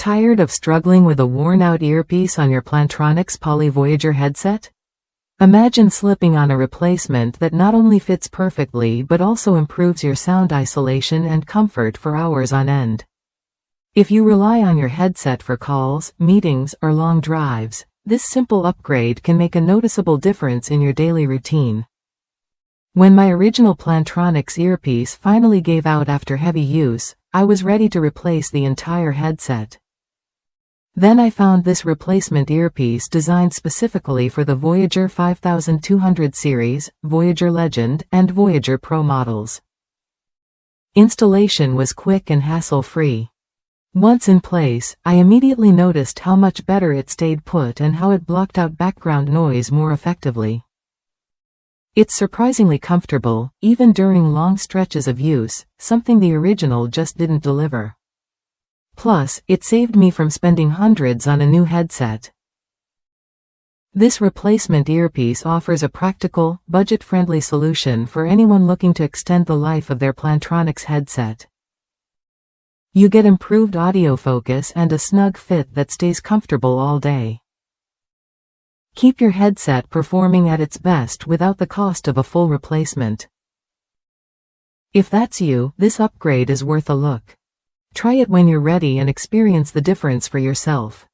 Tired of struggling with a worn-out earpiece on your Plantronics Poly Voyager headset? Imagine slipping on a replacement that not only fits perfectly but also improves your sound isolation and comfort for hours on end. If you rely on your headset for calls, meetings, or long drives, this simple upgrade can make a noticeable difference in your daily routine. When my original Plantronics earpiece finally gave out after heavy use, I was ready to replace the entire headset. Then I found this replacement earpiece designed specifically for the Voyager 5200 series, Voyager Legend, and Voyager Pro models. Installation was quick and hassle-free. Once in place, I immediately noticed how much better it stayed put and how it blocked out background noise more effectively. It's surprisingly comfortable, even during long stretches of use, something the original just didn't deliver. Plus, it saved me from spending hundreds on a new headset. This replacement earpiece offers a practical, budget-friendly solution for anyone looking to extend the life of their Plantronics headset. You get improved audio focus and a snug fit that stays comfortable all day. Keep your headset performing at its best without the cost of a full replacement. If that's you, this upgrade is worth a look. Try it when you're ready and experience the difference for yourself.